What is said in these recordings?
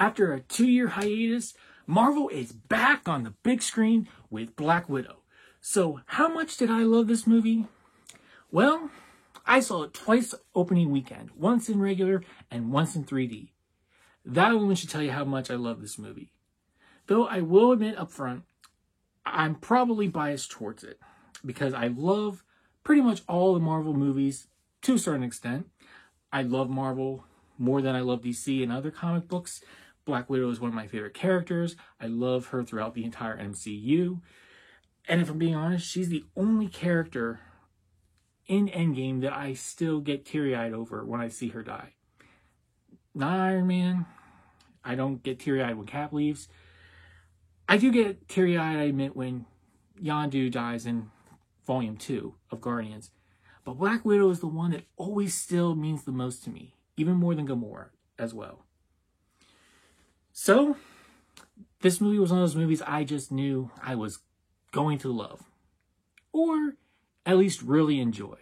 After a 2-year hiatus, Marvel is back on the big screen with Black Widow. So how much did I love this movie? Well, I saw it twice opening weekend, once in regular and once in 3D. That alone should tell you how much I love this movie. Though I will admit up front, I'm probably biased towards it because I love pretty much all the Marvel movies to a certain extent. I love Marvel more than I love DC and other comic books. Black Widow is one of my favorite characters. I love her throughout the entire MCU. And if I'm being honest, she's the only character in Endgame that I still get teary-eyed over when I see her die. Not Iron Man. I don't get teary-eyed when Cap leaves. I do get teary-eyed, I admit, when Yondu dies in Volume 2 of Guardians. But Black Widow is the one that always still means the most to me. Even more than Gamora as well. So, this movie was one of those movies I just knew I was going to love. Or at least really enjoy.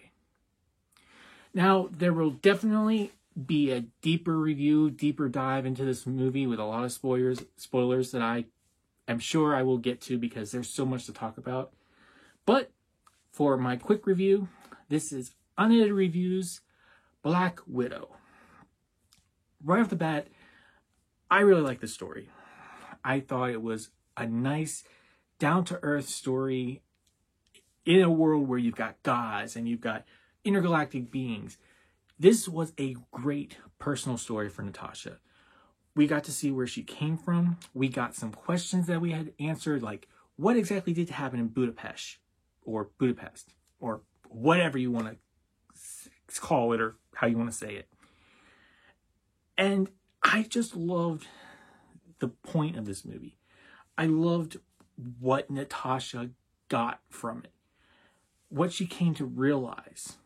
Now, there will definitely be a deeper review, deeper dive into this movie with a lot of spoilers that I am sure I will get to because there's so much to talk about. But for my quick review, this is Unedited Reviews, Black Widow. Right off the bat, I really like this story. I thought it was a nice, down-to-earth story in a world where you've got gods and you've got intergalactic beings. This was a great personal story for Natasha. We got to see where she came from. We got some questions that we had answered, like what exactly did happen in Budapest, or whatever you want to call it or how you want to say it. And I just loved the point of this movie. I loved what Natasha got from it. What she came to realize.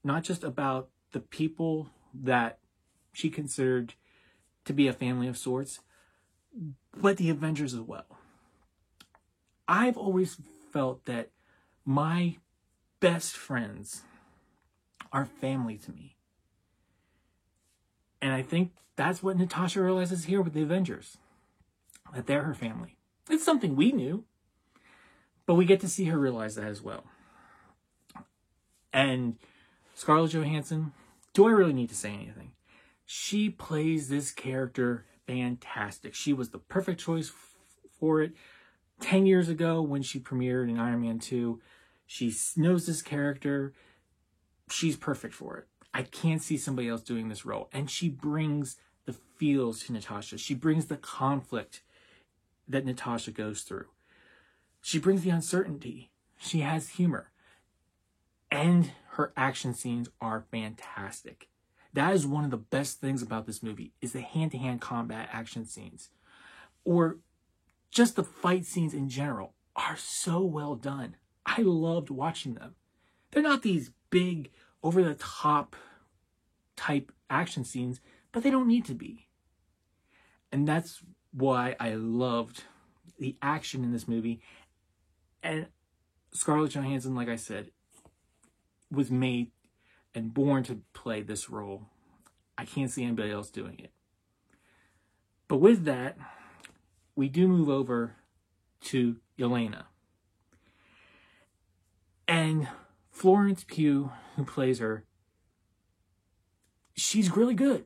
Not just about the people that she considered to be a family of sorts, but the Avengers as well. I've always felt that my best friends are family to me. And I think that's what Natasha realizes here with the Avengers. That they're her family. It's something we knew. But we get to see her realize that as well. And Scarlett Johansson, do I really need to say anything? She plays this character fantastic. She was the perfect choice for it. 10 years ago when she premiered in Iron Man 2, she knows this character. She's perfect for it. I can't see somebody else doing this role. And she brings the feels to Natasha. She brings the conflict that Natasha goes through. She brings the uncertainty. She has humor. And her action scenes are fantastic. That is one of the best things about this movie, is the hand-to-hand combat action scenes. Or just the fight scenes in general are so well done. I loved watching them. They're not these big, over-the-top type action scenes, but they don't need to be. And that's why I loved the action in this movie. And Scarlett Johansson, like I said, was made and born to play this role. I can't see anybody else doing it. But with that, we do move over to Yelena. And Florence Pugh, who plays her, she's really good.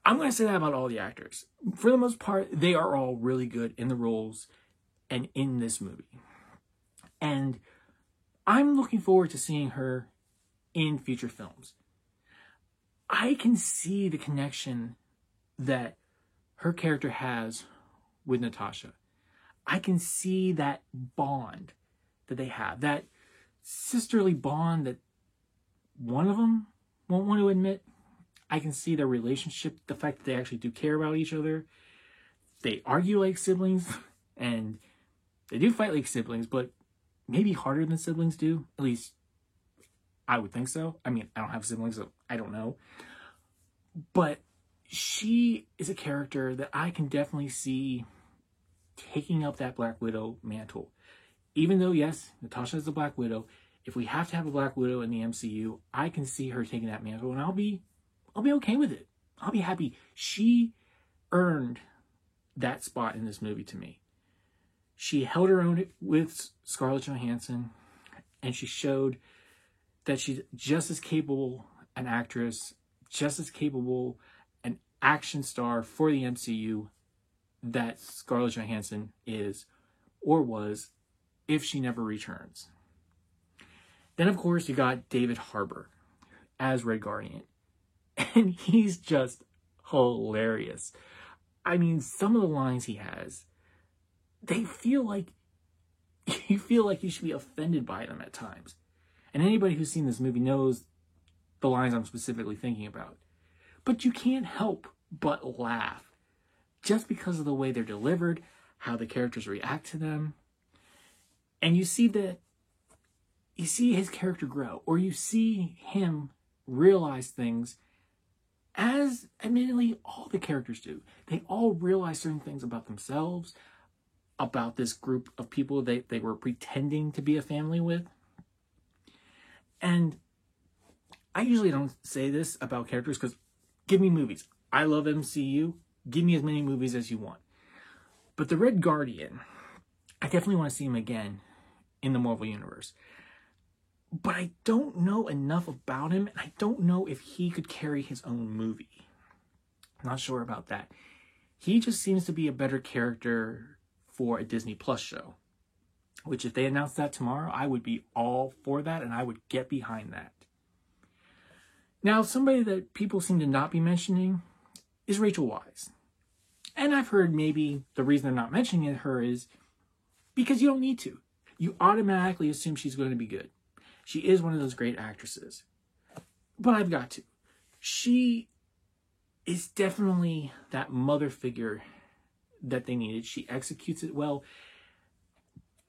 I'm going to say that about all the actors. For the most part, they are all really good in the roles and in this movie. And I'm looking forward to seeing her in future films. I can see the connection that her character has with Natasha. I can see that bond that they have, that sisterly bond that one of them won't want to admit. I can see their relationship, the fact that they actually do care about each other. They argue like siblings, and they do fight like siblings, but maybe harder than siblings do. At least, I would think so. I mean, I don't have siblings, so I don't know. But she is a character that I can definitely see taking up that Black Widow mantle. Even though, yes, Natasha is the Black Widow, if we have to have a Black Widow in the MCU, I can see her taking that mantle, and I'll be okay with it. I'll be happy. She earned that spot in this movie to me. She held her own with Scarlett Johansson, and she showed that she's just as capable an actress, just as capable an action star for the MCU that Scarlett Johansson is or was if she never returns. Then, of course, you got David Harbour as Red Guardian, and he's just hilarious. I mean, some of the lines he has, they feel like you feel like you should be offended by them at times. And anybody who's seen this movie knows the lines I'm specifically thinking about. But you can't help but laugh just because of the way they're delivered, how the characters react to them. And you see his character grow, or you see him realize things as admittedly all the characters do. They all realize certain things about themselves, about this group of people they were pretending to be a family with. And I usually don't say this about characters because give me movies. I love MCU. Give me as many movies as you want. But the Red Guardian, I definitely want to see him again in the Marvel Universe. But I don't know enough about him, and I don't know if he could carry his own movie. I'm not sure about that. He just seems to be a better character for a Disney Plus show. Which, if they announced that tomorrow, I would be all for that, and I would get behind that. Now, somebody that people seem to not be mentioning is Rachel Weisz. And I've heard maybe the reason they're not mentioning her is because you don't need to. You automatically assume she's going to be good. She is one of those great actresses. But I've got to. She is definitely that mother figure that they needed. She executes it well.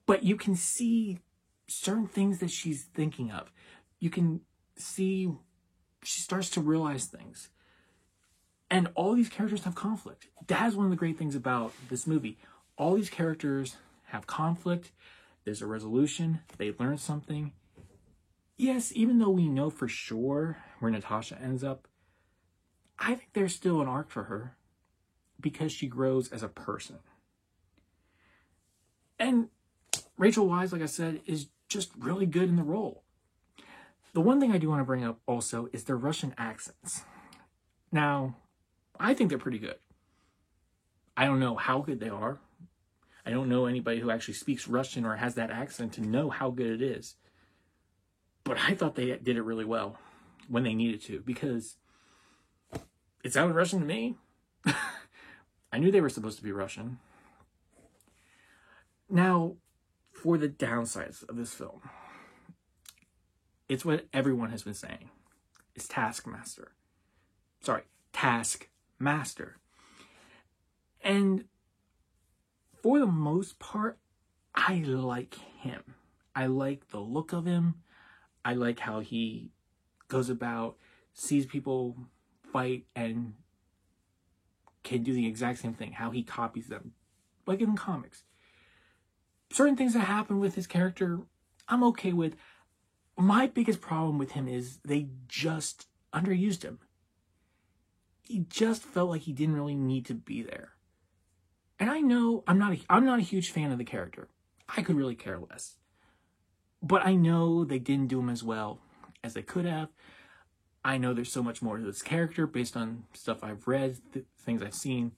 But you can see certain things that she's thinking of. You can see she starts to realize things. And all these characters have conflict. That's one of the great things about this movie. All these characters have conflict. There's a resolution. They learn something. Yes, even though we know for sure where Natasha ends up, I think there's still an arc for her because she grows as a person. And Rachel Weisz, like I said, is just really good in the role. The one thing I do want to bring up also is their Russian accents. Now, I think they're pretty good. I don't know how good they are. I don't know anybody who actually speaks Russian or has that accent to know how good it is. But I thought they did it really well when they needed to, because it sounded Russian to me. I knew they were supposed to be Russian. Now, for the downsides of this film, it's what everyone has been saying. It's Taskmaster. And for the most part, I like him. I like the look of him. I like how he goes about, sees people fight, and can do the exact same thing. How he copies them, like in comics. Certain things that happen with his character, I'm okay with. My biggest problem with him is they just underused him. He just felt like he didn't really need to be there. And I know I'm not a huge fan of the character. I could really care less. But I know they didn't do him as well as they could have. I know there's so much more to this character based on stuff I've read, things I've seen.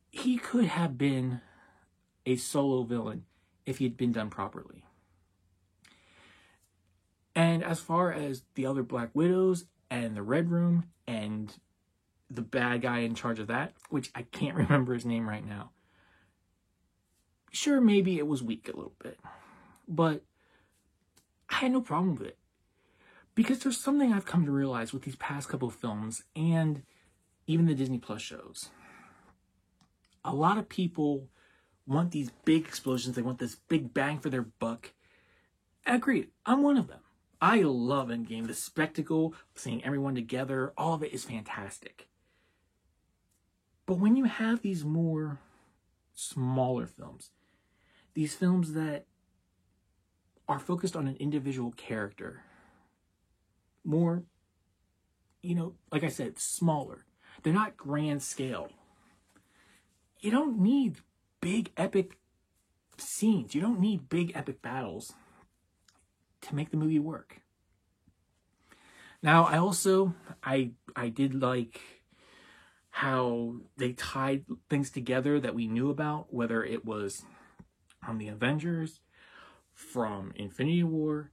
He could have been a solo villain if he had been done properly. And as far as the other Black Widows and the Red Room and the bad guy in charge of that, which I can't remember his name right now. Sure, maybe it was weak a little bit, but I had no problem with it. Because there's something I've come to realize with these past couple of films and even the Disney Plus shows. A lot of people want these big explosions. They want this big bang for their buck. Agreed. I'm one of them. I love Endgame. The spectacle, seeing everyone together, all of it is fantastic. But when you have these more smaller films, these films that are focused on an individual character, more, like I said, smaller. They're not grand scale. you don't need big epic scenes. You don't need big epic battles to make the movie work. Now, I did like how they tied things together that we knew about, whether it was from the Avengers, from Infinity War,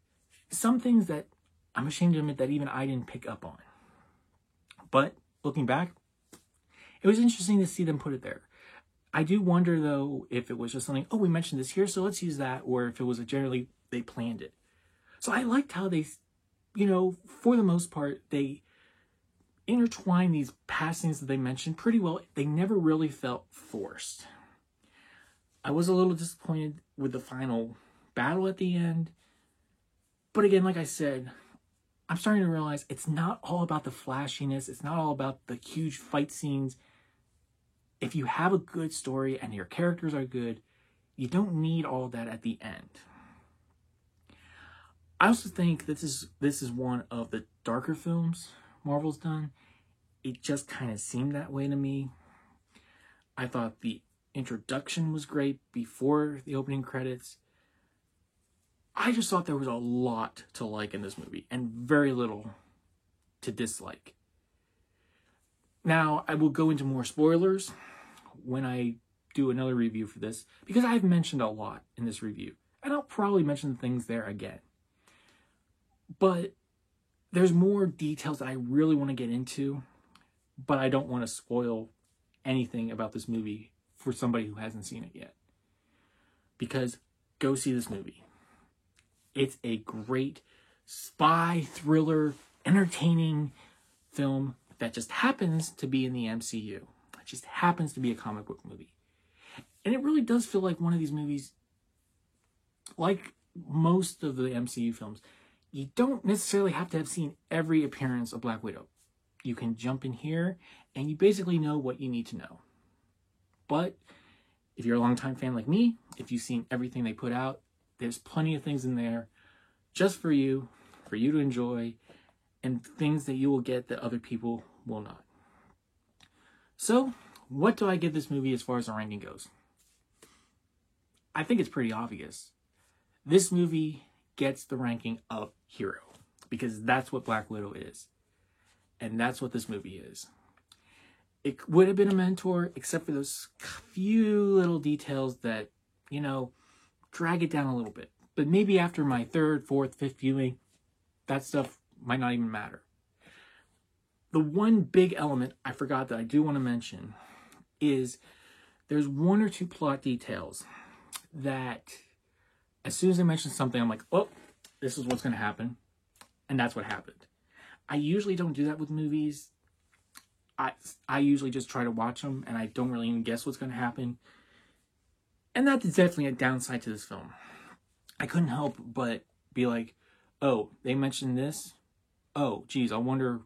some things that I'm ashamed to admit that even I didn't pick up on. But looking back, it was interesting to see them put it there. I do wonder, though, if it was just something, oh, we mentioned this here, so let's use that, or if it was generally they planned it. So I liked how they, for the most part, they intertwine these past things that they mentioned pretty well. They never really felt forced. I was a little disappointed with the final battle at the end. But again, like I said, I'm starting to realize it's not all about the flashiness. It's not all about the huge fight scenes. If you have a good story and your characters are good, you don't need all that at the end. I also think this is one of the darker films Marvel's done. It just kind of seemed that way to me. I thought the introduction was great before the opening credits. I just thought there was a lot to like in this movie and very little to dislike. Now, I will go into more spoilers when I do another review for this, because I've mentioned a lot in this review, and I'll probably mention things there again. But there's more details that I really want to get into, but I don't want to spoil anything about this movie for somebody who hasn't seen it yet. Because go see this movie. It's a great spy thriller, entertaining film that just happens to be in the MCU. It just happens to be a comic book movie. And it really does feel like one of these movies, like most of the MCU films, you don't necessarily have to have seen every appearance of Black Widow. You can jump in here and you basically know what you need to know. But if you're a longtime fan like me, if you've seen everything they put out, there's plenty of things in there just for you to enjoy, and things that you will get that other people will not. So, what do I give this movie as far as the ranking goes? I think it's pretty obvious. This movie gets the ranking of hero, because that's what Black Widow is. And that's what this movie is. It would have been a mentor, except for those few little details that, drag it down a little bit. But maybe after my third, fourth, fifth viewing, that stuff might not even matter. The one big element I forgot that I do want to mention is there's one or two plot details that as soon as I mention something, I'm like, oh, this is what's going to happen. And that's what happened. I usually don't do that with movies. I usually just try to watch them and I don't really even guess what's going to happen. And that's definitely a downside to this film. I couldn't help but be like, oh, they mentioned this? Oh, geez, I wonder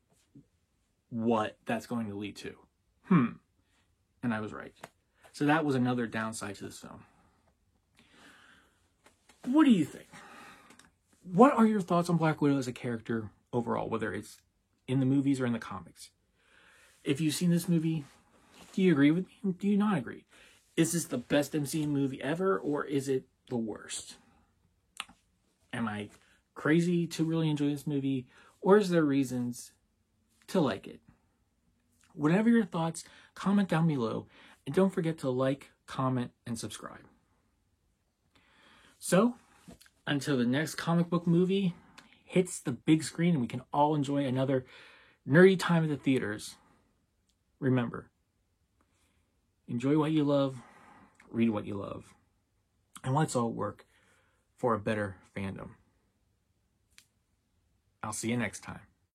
what that's going to lead to. And I was right. So that was another downside to this film. What do you think? What are your thoughts on Black Widow as a character overall, whether it's in the movies or in the comics? If you've seen this movie, do you agree with me? Do you not agree? Is this the best MCU movie ever, or is it the worst? Am I crazy to really enjoy this movie, or is there reasons to like it? Whatever your thoughts, comment down below, and don't forget to like, comment, and subscribe. So, until the next comic book movie hits the big screen and we can all enjoy another nerdy time at the theaters, remember, enjoy what you love, read what you love, and let's all work for a better fandom. I'll see you next time.